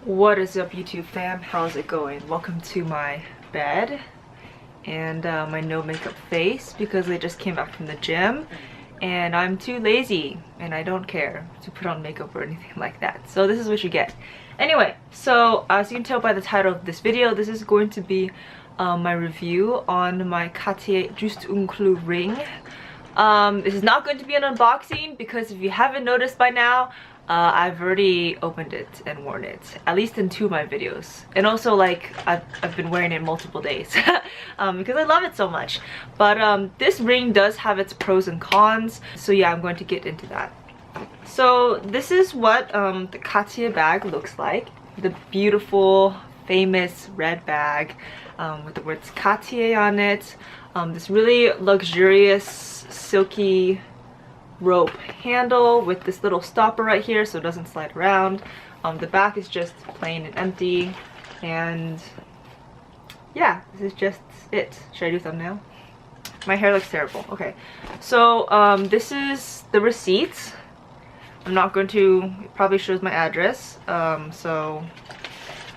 What is up, YouTube fam? How's it going? Welcome to my bed and my no makeup face because I just came back from the gym and I'm too lazy and I don't care to put on makeup or anything like that. So this is what you get. Anyway, so as you can tell by the title of this video, this is going to be my review on my Cartier Juste ring. This is not going to be an unboxing because if you haven't noticed by now, I've already opened it and worn it, at least in 2 of my videos. And also, like, I've been wearing it multiple days because I love it so much. But this ring does have its pros and cons, so yeah, I'm going to get into that. So this is what the Cartier bag looks like. The beautiful, famous red bag with the words Cartier on it. This really luxurious, silky rope handle with this little stopper right here so it doesn't slide around. The back is just plain and empty, and yeah, this is just it. Should I do thumbnail? My hair looks terrible. Okay, so this is the receipt. I'm not going to, it probably shows my address. So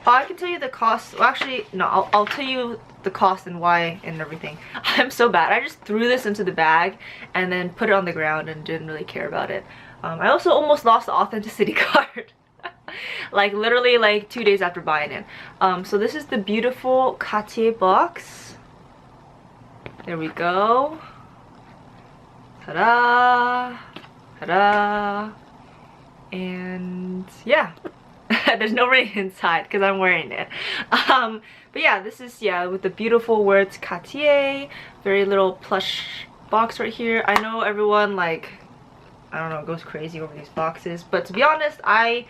I can tell you the cost. Well, actually no, I'll tell you the cost and why and everything. I'm so bad. I just threw this into the bag and then put it on the ground and didn't really care about it. I also almost lost the authenticity card. Like literally like 2 days after buying it. So this is the beautiful Cartier box. There we go. Ta-da! Ta-da! And yeah. There's no ring inside because I'm wearing it. But yeah, this is, yeah, with the beautiful words Cartier. Very little plush box right here. I know everyone, like, I don't know, goes crazy over these boxes, but to be honest, I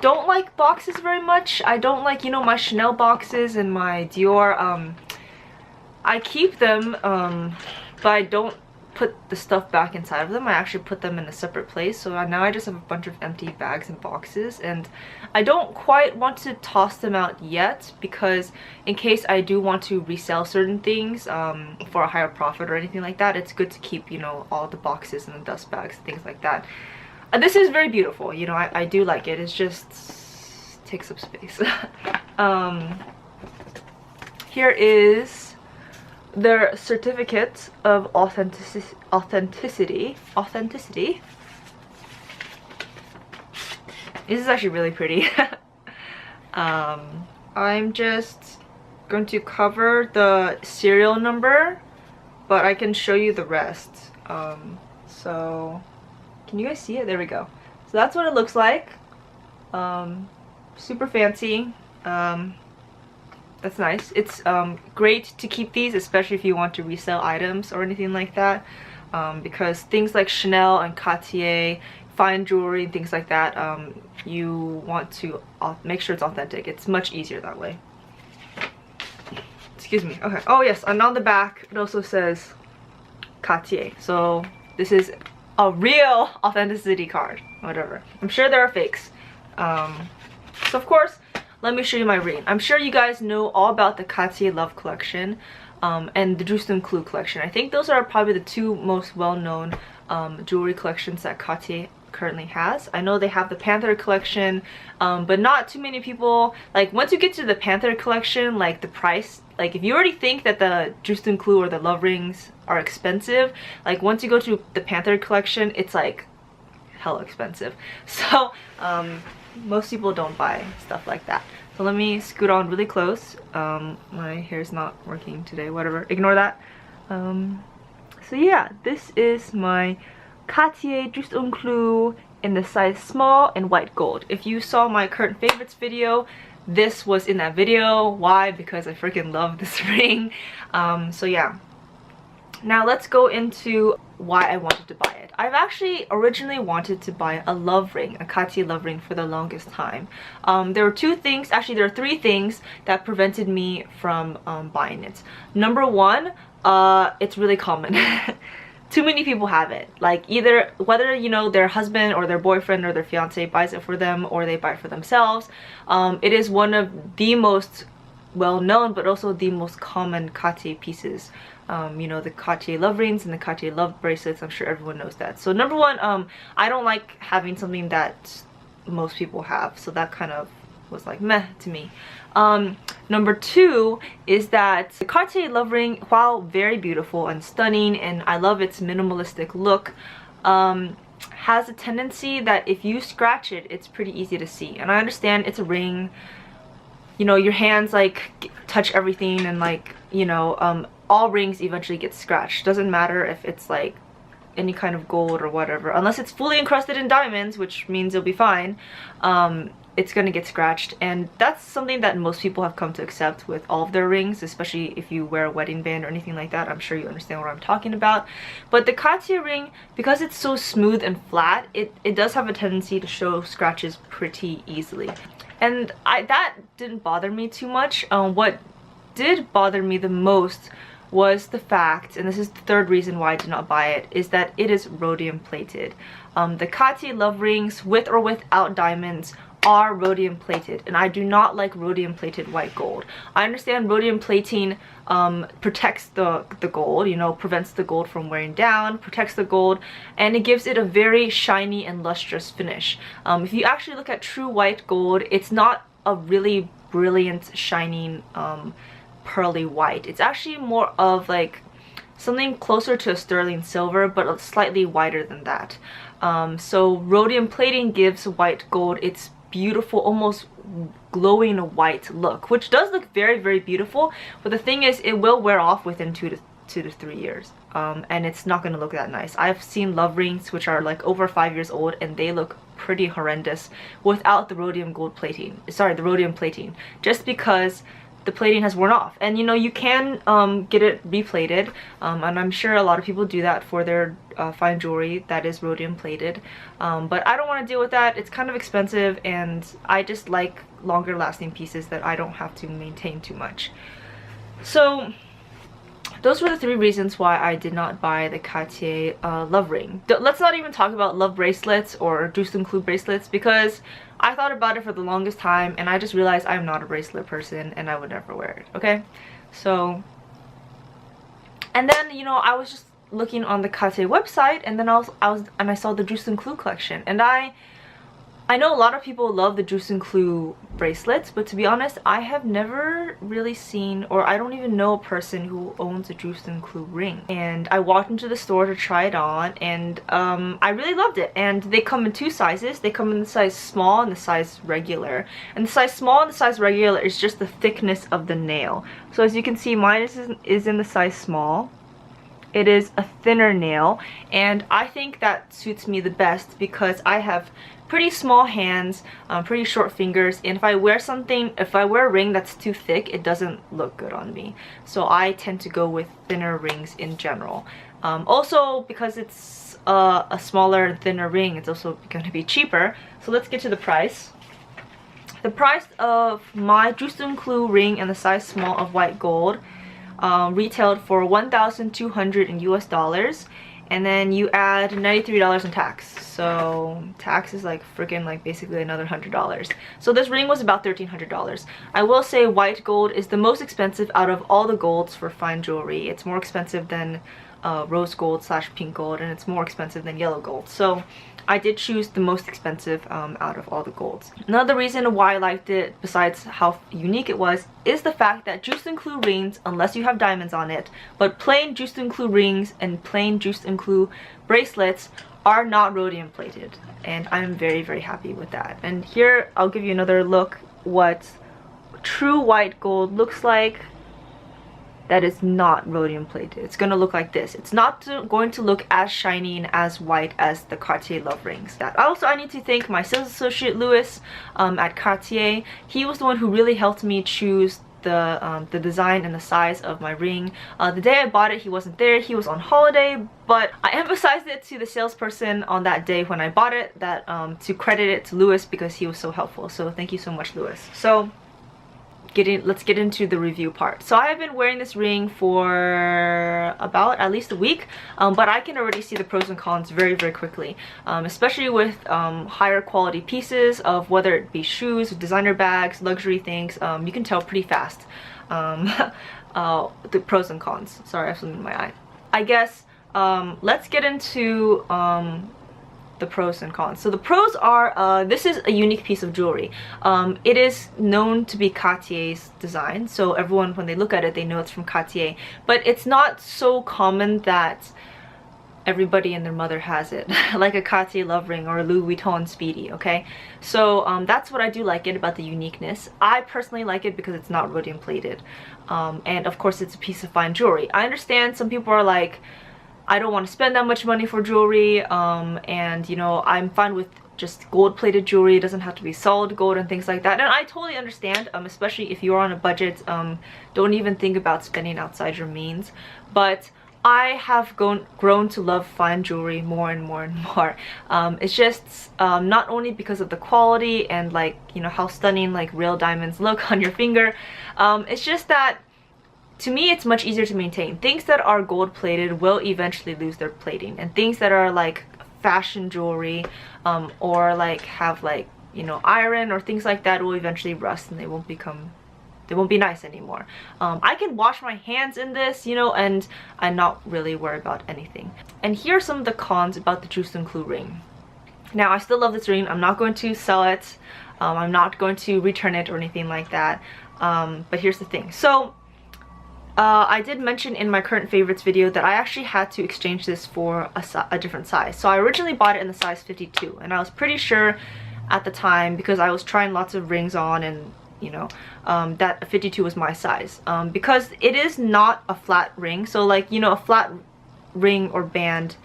don't like boxes very much. I don't like, you know, my Chanel boxes and my Dior. I keep them, but I don't put the stuff back inside of them. I actually put them in a separate place, so now I just have a bunch of empty bags and boxes, and I don't quite want to toss them out yet because in case I do want to resell certain things for a higher profit or anything like that, it's good to keep, you know, all the boxes and the dust bags, things like that. This is very beautiful, you know, I do like it. It's just takes up space. Here is their certificate of authenticity. This is actually really pretty. I'm just going to cover the serial number, but I can show you the rest. So can you guys see it? There we go. So that's what it looks like. Super fancy. That's nice. It's great to keep these, especially if you want to resell items or anything like that, because things like Chanel and Cartier, fine jewelry and things like that, you want to make sure it's authentic. It's much easier that way. Excuse me. Okay. Oh yes, and on the back it also says Cartier. So this is a real authenticity card. Whatever. I'm sure there are fakes. So of course, let me show you my ring. I'm sure you guys know all about the Cartier Love collection and the Juste Clou collection. I think those are probably the 2 most well-known jewelry collections that Cartier currently has. I know they have the Panther collection, but not too many people, like, once you get to the Panther collection, like, the price, like, if you already think that the Juste Clou or the Love rings are expensive, like, once you go to the Panther collection, it's like hella expensive. So most people don't buy stuff like that. So let me scoot on really close. My hair's not working today, whatever, ignore that. So yeah, this is my Cartier Juste Clou in the size small and white gold. If you saw my current favorites video, this was in that video. Why? Because I freaking love this ring. So yeah. Now let's go into why I wanted to buy it. I've actually originally wanted to buy a love ring, a Cartier love ring, for the longest time. There were 2 things, actually there are 3 things that prevented me from buying it. Number 1, it's really common. Too many people have it. Like, either whether, you know, their husband or their boyfriend or their fiance buys it for them or they buy it for themselves. It is one of the most well-known but also the most common Cartier pieces. You know, the Cartier love rings and the Cartier love bracelets. I'm sure everyone knows that. So number 1, I don't like having something that most people have, so that kind of was like meh to me. Number 2 is that the Cartier Love Ring, while very beautiful and stunning, and I love its minimalistic look, has a tendency that if you scratch it, it's pretty easy to see. And I understand it's a ring, you know, your hands like touch everything, and like, you know, all rings eventually get scratched. Doesn't matter if it's like any kind of gold or whatever, unless it's fully encrusted in diamonds, which means it'll be fine. It's gonna get scratched, and that's something that most people have come to accept with all of their rings, especially if you wear a wedding band or anything like that. I'm sure you understand what I'm talking about. But the Cartier ring, because it's so smooth and flat, it does have a tendency to show scratches pretty easily, and that didn't bother me too much. What did bother me the most was the fact, and this is the third reason why I did not buy it, is that it is rhodium plated. The Cartier Love Rings, with or without diamonds, are rhodium plated, and I do not like rhodium plated white gold. I understand rhodium plating protects the gold, you know, prevents the gold from wearing down, protects the gold, and it gives it a very shiny and lustrous finish. If you actually look at true white gold, it's not a really brilliant shining pearly white. It's actually more of like something closer to a sterling silver, but slightly whiter than that. So rhodium plating gives white gold its beautiful, almost glowing white look, which does look very, very beautiful. But the thing is, it will wear off within 2 to 3 years, and it's not going to look that nice. I've seen love rings which are like over 5 years old, and they look pretty horrendous without the rhodium gold plating. Sorry, the rhodium plating, just because the plating has worn off. And you know, you can get it replated, and I'm sure a lot of people do that for their fine jewelry that is rhodium plated, but I don't want to deal with that. It's kind of expensive, and I just like longer lasting pieces that I don't have to maintain too much. So those were the 3 reasons why I did not buy the Cartier love ring. Let's not even talk about love bracelets or Juste Clou bracelets, because I thought about it for the longest time, and I just realized I'm not a bracelet person and I would never wear it, okay? So, and then, you know, I was just looking on the Cartier website, and then I saw the Juste Clou collection, and I know a lot of people love the Juste Clou bracelets, but to be honest, I have never really seen, or I don't even know a person who owns a Juste Clou ring. And I walked into the store to try it on, and I really loved it. And they come in 2 sizes. They come in the size small and the size regular. And the size small and the size regular is just the thickness of the nail. So as you can see, mine is in the size small. It is a thinner nail, and I think that suits me the best because I have pretty small hands, pretty short fingers, and if I wear a ring that's too thick, it doesn't look good on me. So I tend to go with thinner rings in general. Also, because it's a smaller and thinner ring, it's also going to be cheaper. So let's get to the price. The price of my Juste Clou ring in the size small of white gold retailed for $1,200 in US dollars, and then you add $93 in tax. So tax is like freaking like basically another $100. So this ring was about $1,300. I will say white gold is the most expensive out of all the golds for fine jewelry. It's more expensive than rose gold / pink gold, and it's more expensive than yellow gold. So I did choose the most expensive out of all the golds. Another reason why I liked it, besides how unique it was, is the fact that Juste Clou rings, unless you have diamonds on it, but plain Juste Clou rings and plain Juste Clou bracelets are not rhodium plated. And I'm very, very happy with that. And here, I'll give you another look what true white gold looks like that is not rhodium plated. It's gonna look like this. It's not going to look as shiny and as white as the Cartier love rings. Also, I need to thank my sales associate Louis at Cartier. He was the one who really helped me choose the design and the size of my ring. The day I bought it, he wasn't there. He was on holiday, but I emphasized it to the salesperson on that day when I bought it that to credit it to Louis because he was so helpful. So thank you so much, Louis. So let's get into the review part. So I have been wearing this ring for about at least a week, but I can already see the pros and cons very, very quickly, especially with higher quality pieces of whether it be shoes, designer bags, luxury things. You can tell pretty fast the pros and cons. Sorry, I have something in my eye. I guess let's get into the pros and cons. So the pros are, this is a unique piece of jewelry. It is known to be Cartier's design, so everyone, when they look at it, they know it's from Cartier. But it's not so common that everybody and their mother has it, like a Cartier love ring or a Louis Vuitton Speedy, okay? So that's what I do like it about the uniqueness. I personally like it because it's not rhodium plated. And of course it's a piece of fine jewelry. I understand some people are like, I don't want to spend that much money for jewelry, and you know, I'm fine with just gold-plated jewelry. It doesn't have to be solid gold and things like that, and I totally understand, especially if you're on a budget. Don't even think about spending outside your means. But I have grown to love fine jewelry more and more and more. It's just not only because of the quality and, like, you know, how stunning like real diamonds look on your finger. It's just that to me it's much easier to maintain. Things that are gold plated will eventually lose their plating, and things that are like fashion jewelry or like have, like, you know, iron or things like that will eventually rust and they won't be nice anymore. I can wash my hands in this, you know, and I'm not really worried about anything. And here are some of the cons about the Juste Clou ring. Now, I still love this ring. I'm not going to sell it. I'm not going to return it or anything like that. But here's the thing. So I did mention in my current favorites video that I actually had to exchange this for a different size. So I originally bought it in the size 52, and I was pretty sure at the time, because I was trying lots of rings on, and you know, that a 52 was my size, because it is not a flat ring. So, like, you know, a flat ring or band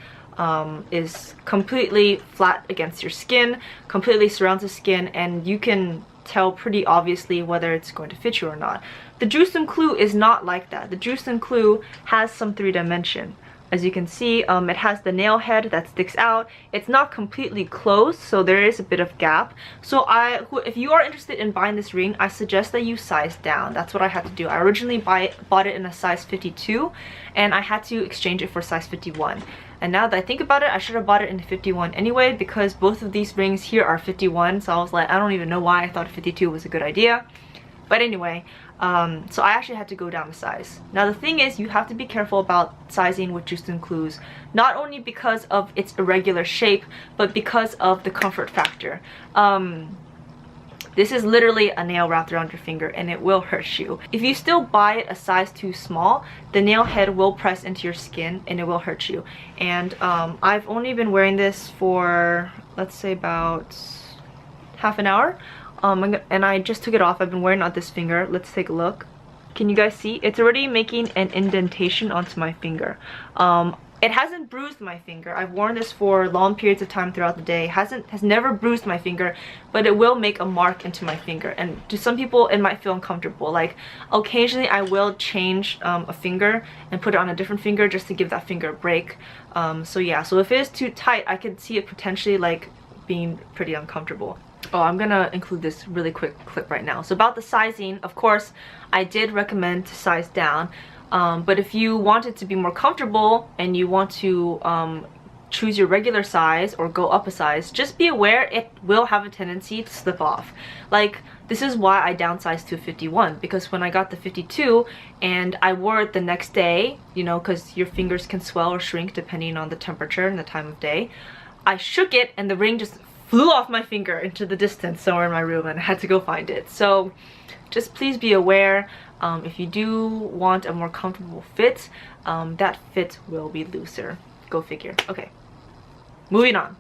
is completely flat against your skin, completely surrounds the skin, and you can tell pretty obviously whether it's going to fit you or not. The Juste Clou is not like that. The Juste Clou has some three-dimension. As you can see, it has the nail head that sticks out. It's not completely closed, so there is a bit of gap. So if you are interested in buying this ring, I suggest that you size down. That's what I had to do. I originally bought it in a size 52, and I had to exchange it for size 51. And now that I think about it, I should have bought it in 51 anyway, because both of these rings here are 51. So I was like, I don't even know why I thought 52 was a good idea. But anyway, so I actually had to go down a size. Now the thing is, you have to be careful about sizing with Juste Clous, not only because of its irregular shape, but because of the comfort factor. This is literally a nail wrapped around your finger, and it will hurt you. If you still buy it a size too small, the nail head will press into your skin and it will hurt you. And I've only been wearing this for, let's say, about half an hour. And I just took it off. I've been wearing it on this finger. Let's take a look. Can you guys see? It's already making an indentation onto my finger. It hasn't bruised my finger. I've worn this for long periods of time throughout the day. Has never bruised my finger, but it will make a mark into my finger. And to some people, it might feel uncomfortable. Like, occasionally I will change a finger and put it on a different finger just to give that finger a break. So yeah, so if it is too tight, I could see it potentially like being pretty uncomfortable. Oh, I'm gonna include this really quick clip right now. So about the sizing, of course, I did recommend to size down. But if you want it to be more comfortable and you want to choose your regular size or go up a size, just be aware it will have a tendency to slip off. Like, this is why I downsized to a 51, because when I got the 52 and I wore it the next day, you know, because your fingers can swell or shrink depending on the temperature and the time of day, I shook it and the ring just flew off my finger into the distance somewhere in my room, and I had to go find it. So just please be aware, if you do want a more comfortable fit, that fit will be looser. Go figure. Okay, moving on.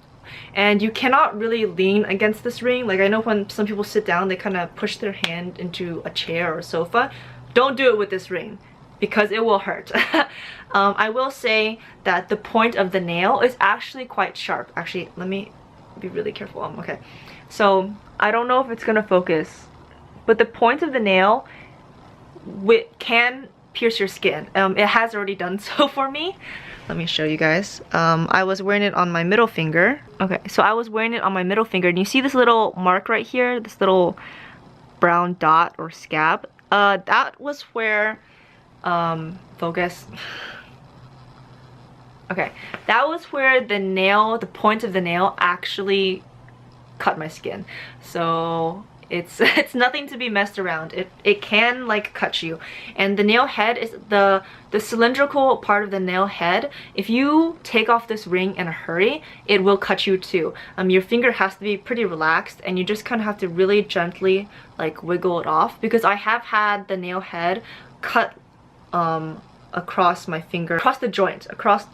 And you cannot really lean against this ring. Like, I know when some people sit down, they kind of push their hand into a chair or a sofa. Don't do it with this ring, because it will hurt. I will say that the point of the nail is actually quite sharp. Actually, let me be really careful. Okay, so I don't know if it's gonna focus, but the point of the nail can pierce your skin. It has already done so for me. Let me show you guys. I was wearing it on my middle finger. Okay, so I was wearing it on my middle finger, and you see this little mark right here, this little brown dot or scab. That was where focus. Okay, that was where the point of the nail actually cut my skin. So It's it's nothing to be messed around. It can like cut you. And the nail head is the cylindrical part of the nail head. If you take off this ring in a hurry, it will cut you too. Your finger has to be pretty relaxed, and you just kind of have to really gently like wiggle it off, because I have had the nail head cut across my finger, across the joint, cut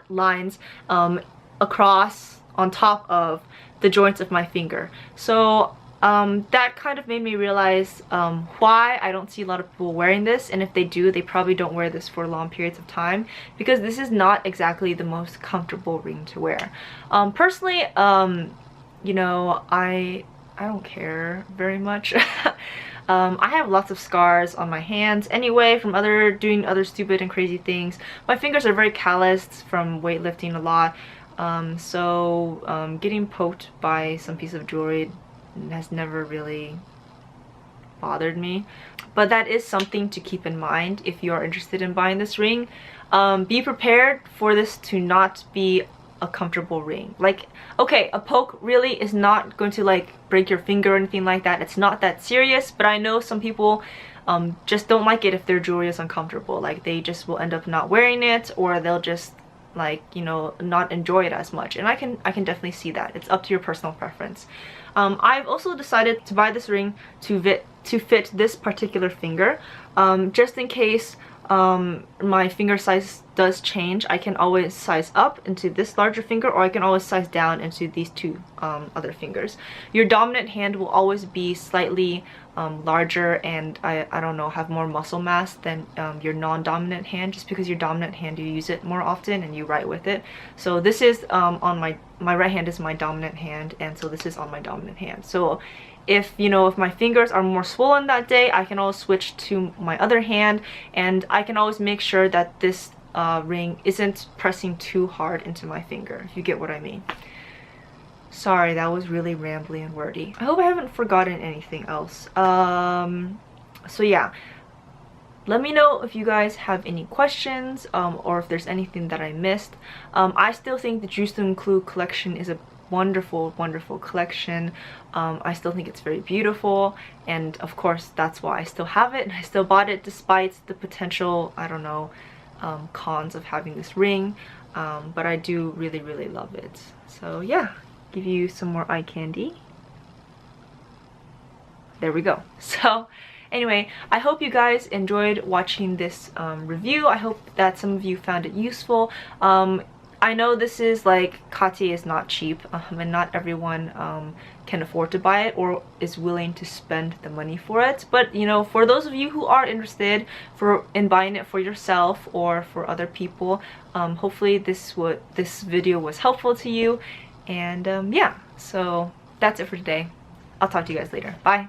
lines across on top of the joints of my finger. So that kind of made me realize why I don't see a lot of people wearing this, and if they do, they probably don't wear this for long periods of time, because this is not exactly the most comfortable ring to wear. Personally, you know, I don't care very much. I have lots of scars on my hands anyway from doing other stupid and crazy things. My fingers are very calloused from weightlifting a lot. So getting poked by some piece of jewelry has never really bothered me. But that is something to keep in mind if you are interested in buying this ring. Be prepared for this to not be a comfortable ring. Like, okay, a poke really is not going to like break your finger or anything like that. It's not that serious, but I know some people just don't like it if their jewelry is uncomfortable. Like, they just will end up not wearing it, or they'll just like, you know, not enjoy it as much. And I can definitely see that. It's up to your personal preference. I've also decided to buy this ring to fit this particular finger, just in case my finger size does change. I can always size up into this larger finger, or I can always size down into these two other fingers. Your dominant hand will always be slightly larger and I don't know, have more muscle mass than your non-dominant hand, just because your dominant hand, you use it more often and you write with it. So this is on my right hand is my dominant hand, and so this is on my dominant hand. So if, you know, if my fingers are more swollen that day, I can always switch to my other hand, and I can always make sure that this ring isn't pressing too hard into my finger, if you get what I mean. Sorry, that was really rambly and wordy. I hope I haven't forgotten anything else. So yeah, let me know if you guys have any questions, or if there's anything that I missed. I still think the Juste Clou collection is a wonderful collection. I still think it's very beautiful, and of course that's why I still have it and I still bought it, despite the potential, I don't know, cons of having this ring. But I do really love it. So yeah, give you some more eye candy. There we go. So anyway, I hope you guys enjoyed watching this review. I hope that some of you found it useful. I know this is like, Cartier is not cheap, and not everyone can afford to buy it or is willing to spend the money for it. But you know, for those of you who are interested in buying it for yourself or for other people, hopefully this video was helpful to you. And yeah, so that's it for today. I'll talk to you guys later. Bye.